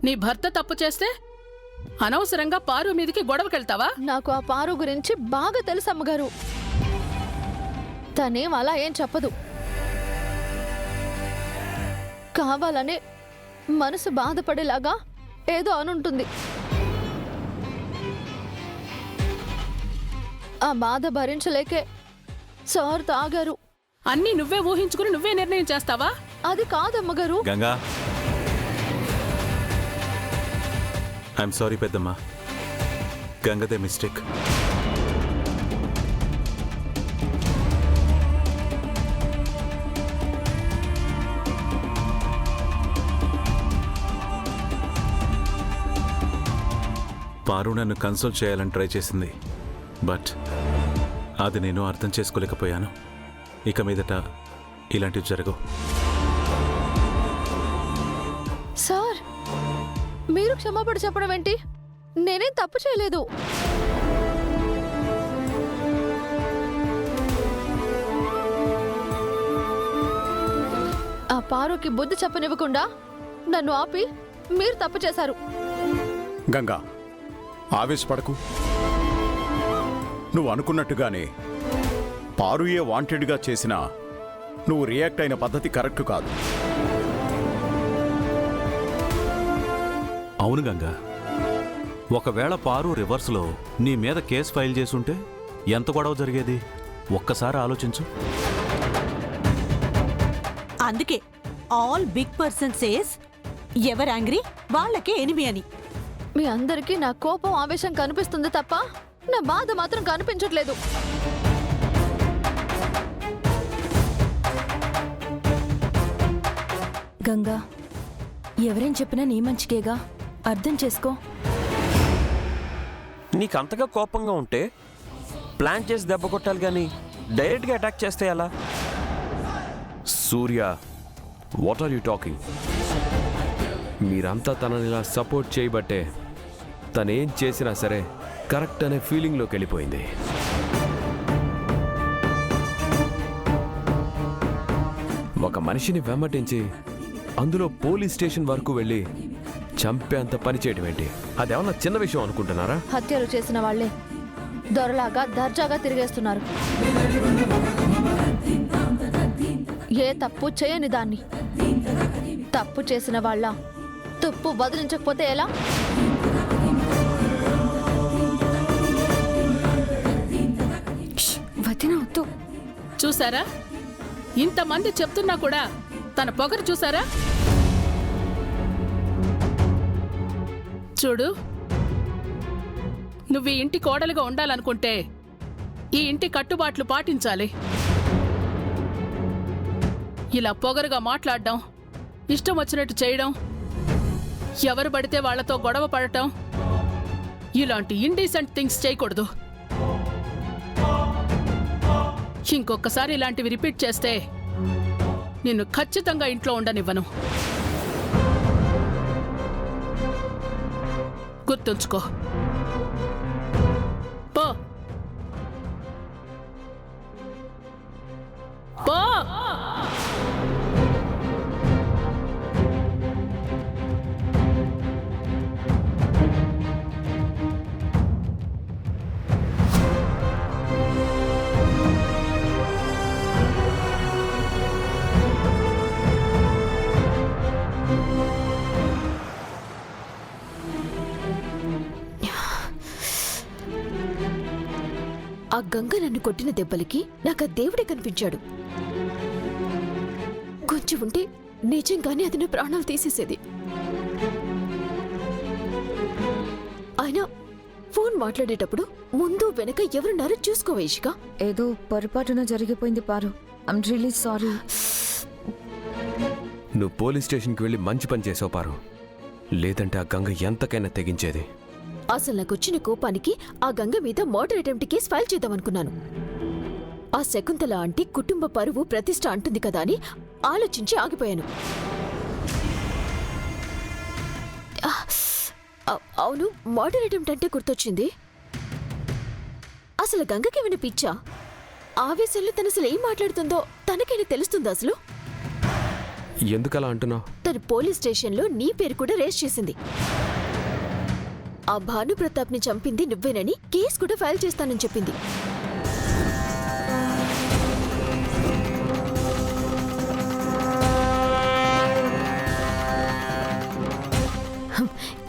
నీ భర్త తప్పు చేస్తే అనవసరంగా పారు మీదకి గొడవకెళ్తావా? నాకు ఆ పారు గురించి బాగా తెలుసు అమ్మగారు. తనేం అలా ఏం చెప్పదు. కావాలనే మనసు బాధపడేలాగా ఏదో అనుంటుంది. ఆ బాధ భరించలేకే సార్ తాగారు. అన్నీ నువ్వే ఊహించుకుని నువ్వే నిర్ణయం చేస్తావా? అది కాదమ్మగారు. గంగా, ఐఎమ్ సారీ పెద్దమ్మా. గంగదే మిస్టేక్. పారు నన్ను కన్సోల్ చేయాలని ట్రై చేసింది, బట్ అది నేను అర్థం చేసుకోలేకపోయాను. ఇక మీదట ఇలాంటివి జరగవు. సార్, మీరు క్షమాపణ చెప్పడం ఏంటి? నేనేం తప్పు చేయలేదు. ఆ పారుకి బుద్ధి చెప్పనివ్వకుండా నన్ను ఆపి మీరు తప్పు చేశారు. గంగా, ఆవేశపడకు. నువ్వు అనుకున్నట్టుగానే పారుయే వాంటెడ్గా చేసినా నువ్వు రియాక్ట్ అయిన పద్ధతి కరెక్ట్ కాదు. అవును గంగా, ఒకవేళ పారు రివర్స్లో నీ మీద కేసు ఫైల్ చేసుంటే ఎంత గొడవ జరిగేది ఒక్కసారి ఆలోచించు. అందుకే ఆల్ బిగ్ పర్సన్ సేస్ ఎవరు యాంగ్రీ వాళ్ళకే ఎనిమి అని. మీ అందరికీ నా కోపం ఆవేశం కనిపిస్తుంది తప్ప నా బాధ మాత్రం కనిపించట్లేదు. గంగా, ఎవరేం చెప్పినా నీ మంచికేగా, అర్థం చేసుకో. నీకంతగా కోపంగా ఉంటే ప్లాన్ చేసి దెబ్బ కొట్టాలి కానీ డైరెక్ట్గా అటాక్ చేస్తే ఎలా? సూర్య, వాట్ ఆర్ యూ టాకింగ్? మీరంతా తనని ఇలా సపోర్ట్ చేయబట్టే తనేం చేసినా సరే కరెక్ట్ అనే ఫీలింగ్లోకి వెళ్ళిపోయింది. ఒక మనిషిని వెంబటించి అందులో పోలీస్ స్టేషన్ వరకు వెళ్ళి చంపేంత పని చేయడం ఏంటి? అదేమన్నా చిన్న విషయం అనుకుంటున్నారా? హత్యలు చేసిన వాళ్లే దొరలాగా దర్జాగా తిరిగేస్తున్నారు. ఏ తప్పు చేయని దాన్ని తప్పు చేసిన వాళ్ళ తుప్పు వదిలించకపోతే ఎలా? వదినవుతూ చూసారా? ఇంతమంది చెప్తున్నా కూడా తన పొగరు చూసారా? చూడు, నువ్వు ఈ ఇంటి కోడలుగా ఉండాలనుకుంటే ఈ ఇంటి కట్టుబాట్లు పాటించాలి. ఇలా పొగరుగా మాట్లాడడం, ఇష్టం వచ్చినట్టు చేయడం, ఎవరు పడితే వాళ్లతో గొడవ పడటం, ఇలాంటి ఇండీసెంట్ థింగ్స్ చేయకూడదు. ఇంకొకసారి ఇలాంటివి రిపీట్ చేస్తే నిన్ను ఖచ్చితంగా ఇంట్లో ఉండనివ్వను. గుర్తుంచుకో. పో పో. ఆ గంగ నన్ను కొట్టిన దెబ్బలకి నాకు ఆ దేవుడే కనిపించాడు. కొంచెం ఉంటే నిజంగానే అది నా ప్రాణాలు తీసేసేది. ఆయన ఫోన్ మాట్లాడేటప్పుడు ముందు వెనక ఎవరున్నారో చూసుకోవా ఇషిక? ఏదో పొరపాటున జరిగిపోయింది పారు. I'm really sorry. నువ్వు పోలీస్ స్టేషన్కి వెళ్ళి మంచి పని చేసావు పారు. లేదంటే ఆ గంగ ఎంతకైనా తెగించేది. అసలు నాకొచ్చిన కోపానికి ఆ గంగ మీద మర్డర్ అటెంప్ట్ కేసు ఫైల్ చేద్దామనుకున్నాను. ఆ శకుంతల ఆంటీ కుటుంబ పరువు ప్రతిష్ట అంటుంది కదా అని ఆలోచించి ఆగిపోయాను. అవును, మర్డర్ అటెంప్ట్ అంటే గుర్తొచ్చింది. అసలు గంగకేమైనా పిచ్చా? ఆవేశంలో తను అసలు ఏం మాట్లాడుతుందో తనకైనా తెలుస్తుందా అసలు? ఎందుకలా అంటున్నావు? తను పోలీస్ స్టేషన్లో నీ పేరు కూడా రేస్ చేసింది. ఆ భానుప్రతాప్ని చంపింది నువ్వేనని కేసు కూడా ఫైల్ చేస్తానని చెప్పింది.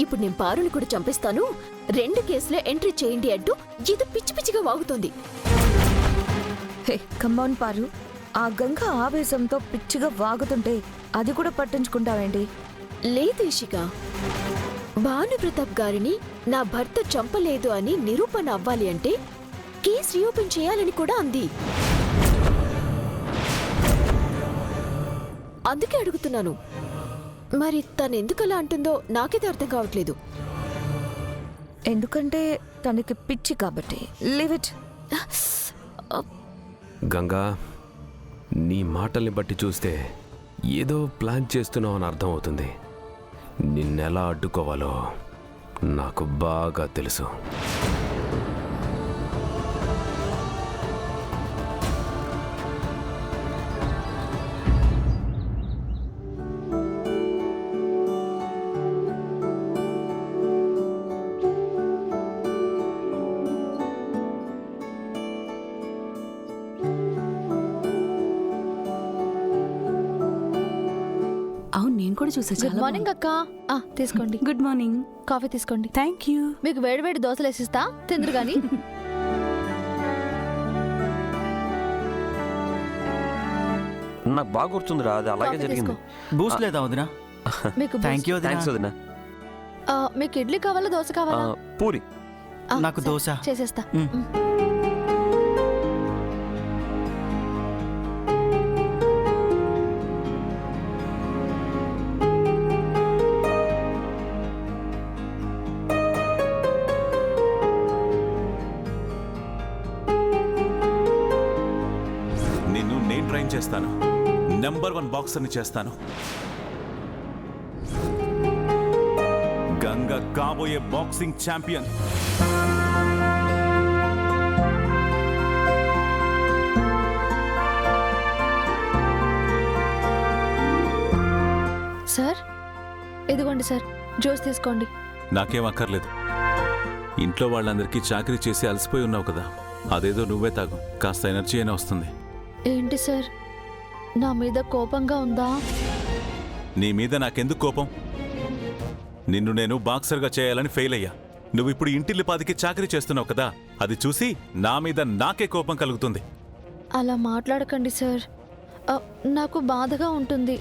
ఇప్పుడు నేను పారుని కూడా చంపిస్తాను, 2 కేసులే ఎంట్రీ చేయండి అంటూ ఏదో పిచ్చి పిచ్చిగా వాగుతోంది. హే కమ్మాన్ పారు, ఆ గంగ ఆవేశంతో పిచ్చిగా వాగుతుంటే అది కూడా పట్టించుకుంటావేంటి? లేదు ఇషిక, భానుప్రతాప్ గారిని నా భర్త చంపలేదు అని నిరూపణ అవ్వాలి అంటే కేసు రీఓపెన్ చేయాలని కూడా అంది. అందుకే అడుగుతున్నాను, మరి తను ఎందుకలా అంటుందో నాకైతే అర్థం కావట్లేదు. ఎందుకంటే తనకి పిచ్చి కాబట్టి. Leave it. గంగా, నీ మాటల్ని బట్టి చూస్తే ఏదో ప్లాన్ చేస్తున్నావు అని అర్థం అవుతుంది. నిన్నెలా అడ్డుకోవాలో నాకు బాగా తెలుసు. అవును, నేను కూడా చూసా. గుడ్ మార్నింగ్ అక్క. తీసుకోండి. Good morning. కాఫీ తీసుకోండి. Thank you. మీకు వేడివేడి దోశలు వేసిస్తా, తిందురు గాని. నాకు బాగా గుర్తుందిరా, అది అలాగే కాఫీ జరిగింది. బూస్ట్ లేదా వదినా? మీకు థ్యాంక్ యూ థ్యాంక్స్ వదినా. వదినా. మీకు ఇడ్లీ కావాలా దోశ కావాలా? పూరి. నాకు సరే, దోశ. చేసేస్తా. నిన్ను నేను ట్రైన్ చేస్తాను. నెంబర్ 1 బాక్సర్ని చేస్తాను. గంగ కాబోయే బాక్సింగ్ ఛాంపియన్. సార్ ఇదిగోండి సార్, జ్యూస్ తీసుకోండి. నాకేం అక్కర్లేదు. ఇంట్లో వాళ్ళందరికీ చాకరీ చేసి అలసిపోయి ఉన్నావు కదా, అదేదో నువ్వే తాగు, కాస్త ఎనర్జీ అయినా వస్తుంది. ఏంటి సార్, నా మీద కోపంగా ఉందా? నీ మీద నాకెందుకు కోపం? నిన్ను నేను బాక్సర్గా చేయాలని ఫెయిల్ అయ్యా. నువ్వు ఇప్పుడు ఇంటిల్లిపాదికి చాకరీ చేస్తున్నావు కదా, అది చూసి నా మీద నాకే కోపం కలుగుతుంది. అలా మాట్లాడకండి సార్, నాకు బాధగా ఉంటుంది.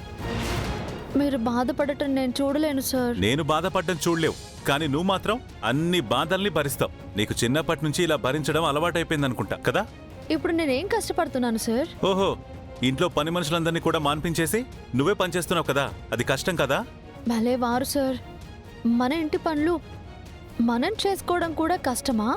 మీరు బాధపడటం నేను చూడలేను సార్. నేను బాధపడ్డం చూడలేవు, కానీ నువ్వు మాత్రం అన్ని బాధల్ని భరిస్తావు. నీకు చిన్నప్పటి నుంచి ఇలా భరించడం అలవాటైపోయిందనుకుంటా కదా. ఇప్పుడు నేనేం కష్టపడుతున్నాను సార్? ఓహో, ఇంట్లో పని మనుషులందరినీ కూడా మాన్పించేసి నువ్వే పనిచేస్తున్నావు కదా, అది కష్టం కదా. భలే వారు సార్, మన ఇంటి పనులు మనం చేసుకోవడం కూడా కష్టమా?